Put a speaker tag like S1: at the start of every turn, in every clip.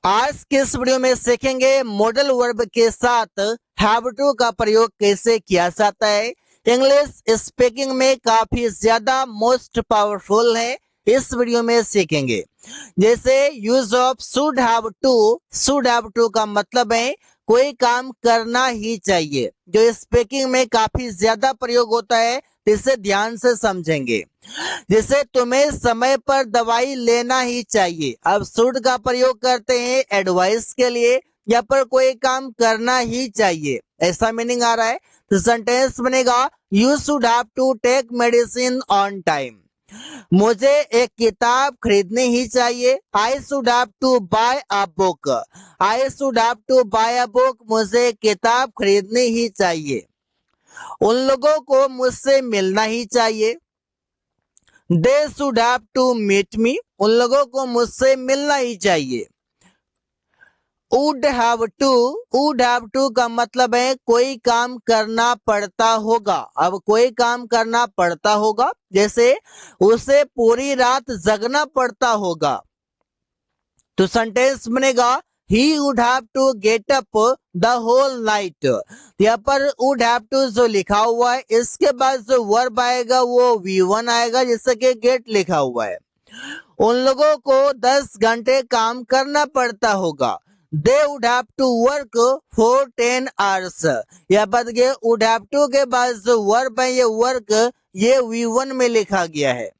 S1: आज के इस वीडियो में सीखेंगे मॉडल वर्ब के साथ हैव टू का प्रयोग कैसे किया जाता है। इंग्लिश स्पीकिंग में काफी ज्यादा मोस्ट पावरफुल है, इस वीडियो में सीखेंगे। जैसे use of should have to का मतलब है कोई काम करना ही चाहिए, जो स्पीकिंग में काफी ज्यादा प्रयोग होता है, इसे ध्यान से समझेंगे। जैसे तुम्हें समय पर दवाई लेना ही चाहिए, अब शुड का प्रयोग करते हैं एडवाइस के लिए, या पर कोई काम करना ही चाहिए ऐसा मीनिंग आ रहा है। तो सेंटेंस बनेगा you should have to take medicine on time. मुझे एक किताब खरीदनी ही चाहिए। I should have to buy a book. I should have to buy a book, मुझे किताब खरीदनी ही चाहिए। उन लोगों को मुझसे मिलना ही चाहिए। They should have to meet me, उन लोगों को मुझसे मिलना ही चाहिए। वुड हैव टू का मतलब है कोई काम करना पड़ता होगा। अब कोई काम करना पड़ता होगा, जैसे उसे पूरी रात जगना पड़ता होगा, तो सेंटेंस बनेगा he would have to get up the whole night. यहाँ पर वुड हैव टू जो लिखा हुआ है, इसके बाद जो वर्ब आएगा वो V1 आएगा, जैसे कि गेट लिखा हुआ है। उन लोगों को 10 घंटे काम करना पड़ता होगा। They would have to work for 10 hours. यहाँ पर वुड हैव टू के बाद जो वर्ब है, ये वर्क ये V1 में लिखा गया है।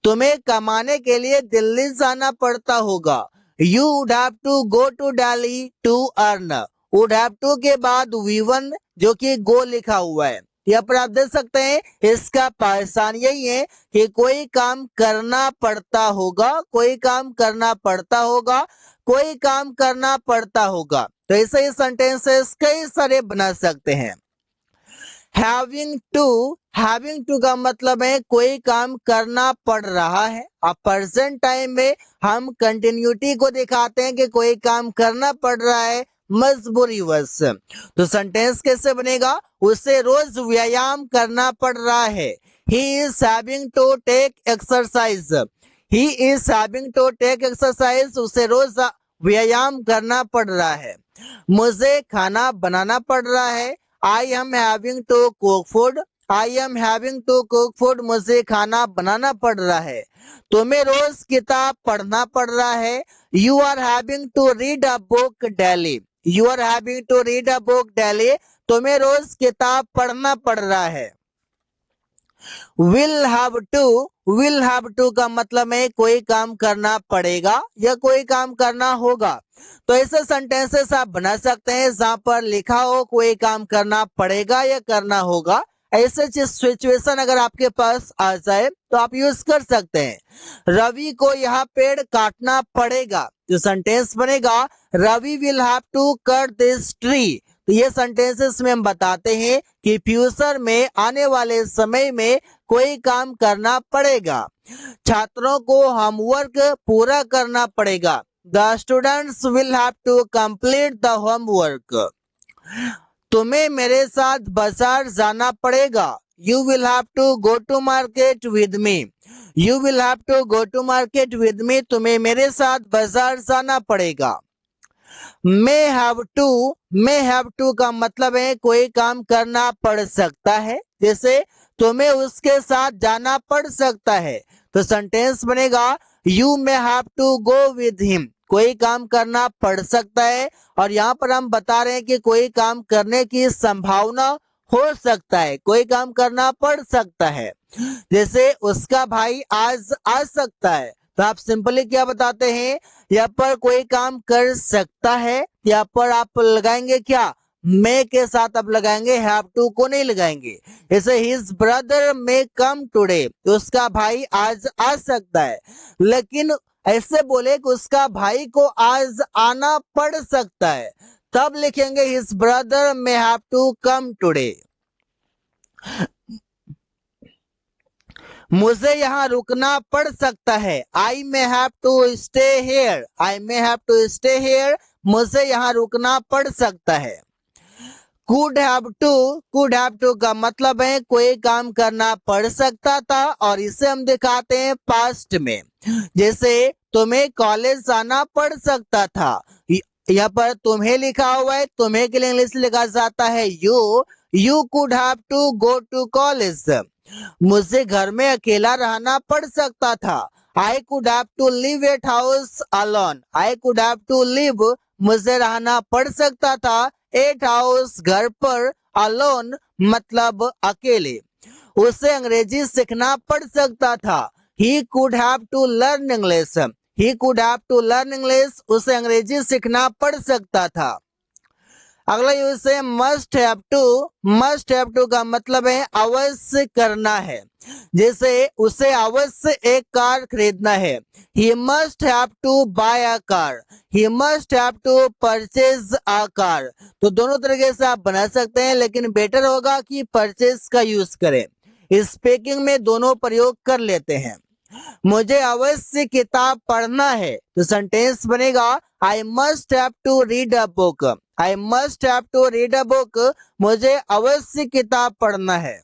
S1: तुम्हें कमाने के लिए दिल्ली जाना पड़ता होगा। You would have to go to Delhi to earn. Would have to के बाद V1 जो कि गो लिखा हुआ है। यहाँ पर आप देख सकते हैं, इसका पहचान यही है कि कोई काम करना पड़ता होगा, कोई काम करना पड़ता होगा, कोई काम करना पड़ता होगा। तो ऐसे ही सेंटेंसेस कई सारे बना सकते हैं। हैविंग टू का मतलब है कोई काम करना पड़ रहा है। अब प्रेजेंट टाइम में हम कंटिन्यूटी को दिखाते हैं कि कोई काम करना पड़ रहा है मजबूरी वश। तो सेंटेंस कैसे बनेगा, उसे रोज व्यायाम करना पड़ रहा है। He is having to take exercise. He is having to take exercise, उसे रोज व्यायाम करना पड़ रहा है। मुझे खाना बनाना पड़ रहा है। I am having to cook food. I am having to cook food, मुझे खाना बनाना पड़ रहा है। तुम्हें रोज किताब पढ़ना पड़ रहा है। You are having to read a book daily. You are having to read a book daily, तुम्हें रोज किताब पढ़ना पड़ रहा है। विल हैव टू का मतलब है कोई काम करना पड़ेगा या कोई काम करना होगा। तो ऐसे सेंटेंसेस आप बना सकते हैं जहां पर लिखा हो कोई काम करना पड़ेगा या करना होगा। ऐसे सिचुएशन अगर आपके पास आ जाए तो आप यूज कर सकते हैं। रवि को यह पेड़ काटना पड़ेगा, तो सेंटेंस बनेगा Ravi will have to cut this tree. तो ये सेंटेंसेस में हम बताते हैं कि फ्यूचर में आने वाले समय में कोई काम करना पड़ेगा। छात्रों को होमवर्क पूरा करना पड़ेगा। The students will have to complete the homework. तुम्हें मेरे साथ बाजार जाना पड़ेगा। You will have to go to market with me. You will have to go to market with me, तुम्हें मेरे साथ बाजार जाना पड़ेगा। मे हैव टू का मतलब है कोई काम करना पड़ सकता है, जैसे तुम्हें उसके साथ जाना पड़ सकता है। तो सेंटेंस बनेगा you may have to go with him, कोई काम करना पड़ सकता है। और यहाँ पर हम बता रहे हैं कि कोई काम करने की संभावना हो सकता है, कोई काम करना पड़ सकता है। जैसे उसका भाई आज आ सकता है, तो आप सिंपली क्या बताते हैं, यहाँ पर कोई काम कर सकता है, यहाँ पर आप लगाएंगे क्या, मे के साथ आप लगाएंगे, हैव टू को नहीं लगाएंगे। जैसे हिज ब्रदर मे कम टुडे, तो उसका भाई आज आ सकता है। लेकिन ऐसे बोले कि उसका भाई को आज आना पड़ सकता है, तब लिखेंगे his brother may have to come today. मुझे यहाँ रुकना पड़ सकता है। I may have to stay here. I may have to stay here, मुझे यहाँ रुकना पड़ सकता है। कुड हैव टू का मतलब है कोई काम करना पड़ सकता था, और इसे हम दिखाते हैं पास्ट में। जैसे तुम्हें कॉलेज आना पड़ सकता था। यहाँ पर तुम्हें लिखा हुआ है, तुम्हें के लिए इंग्लिश लिखा जाता है you could have to go to college. मुझे घर में अकेला रहना पड़ सकता था। I could have to live at house alone. I could have to live, मुझे रहना पड़ सकता था, एट हाउस, घर पर, अलोन मतलब अकेले। उसे अंग्रेजी सीखना पड़ सकता था। He could have to learn English. He could have to learn English, उसे अंग्रेजी सीखना पड़ सकता था। अगला यूज है must have to. Must have to का मतलब है अवश्य करना है। जैसे उसे अवश्य एक कार खरीदना है। He must have to buy a car. He must have to purchase a car. तो दोनों तरीके से आप बना सकते हैं, लेकिन बेटर होगा कि परचेज का यूज करें। स्पीकिंग में दोनों प्रयोग कर लेते हैं। मुझे अवश्य किताब पढ़ना है, तो सेंटेंस बनेगा I must have to read a book. I must have to read a book, मुझे अवश्य किताब पढ़ना है।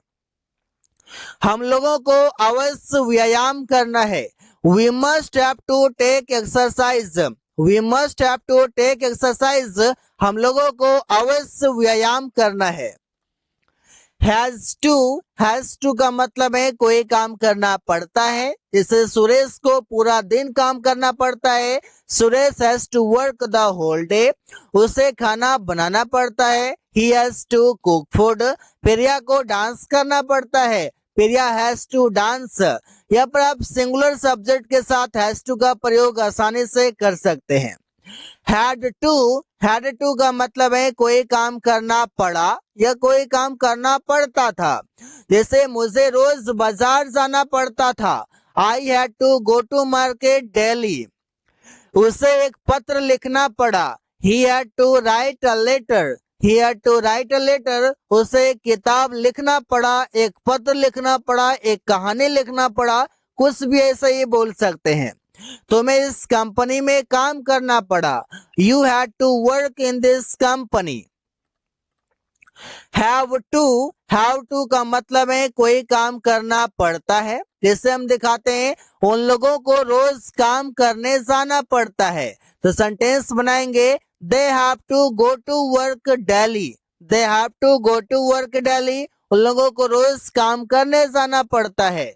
S1: हम लोगों को अवश्य व्यायाम करना है। We must have to take exercise. We must have to take exercise, हम लोगों को अवश्य व्यायाम करना है। हैज टू का मतलब है कोई काम करना पड़ता है। जैसे सुरेश को पूरा दिन काम करना पड़ता है। Suresh has to work the whole day. उसे खाना बनाना पड़ता है। He has to cook food. Priya को डांस करना पड़ता है। Priya has to dance. यहाँ पर आप सिंगुलर सब्जेक्ट के साथ हैज टू का प्रयोग आसानी से कर सकते हैं। हैड टू का मतलब है कोई काम करना पड़ा या कोई काम करना पड़ता था। जैसे मुझे रोज बाजार जाना पड़ता था। I had to go to market daily. उसे एक पत्र लिखना पड़ा। He had to write a letter. He had to write a letter, उसे एक किताब लिखना पड़ा, एक पत्र लिखना पड़ा, एक कहानी लिखना पड़ा, कुछ भी ऐसा ही बोल सकते हैं। तुम्हें इस कंपनी में काम करना पड़ा। You had to work in this company. Have to का मतलब है कोई काम करना पड़ता है। जैसे हम दिखाते हैं उन लोगों को रोज काम करने जाना पड़ता है, तो सेंटेंस बनाएंगे they have to go to work daily. They have to go to work daily, उन लोगों को रोज काम करने जाना पड़ता है।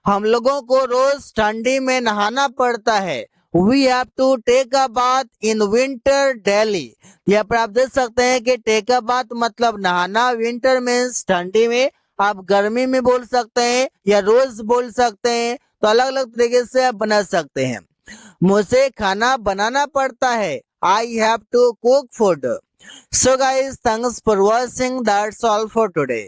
S1: हम लोगों को रोज ठंडी में नहाना पड़ता है। We have to take a bath in winter daily. यहाँ पर आप देख सकते हैं कि टेक अ बाथ मतलब नहाना, विंटर मीन्स ठंडी में। आप गर्मी में बोल सकते हैं या रोज बोल सकते हैं, तो अलग अलग तरीके से आप बना सकते हैं। मुझे खाना बनाना पड़ता है। I have to cook food. So guys, thanks for watching, that's all for today.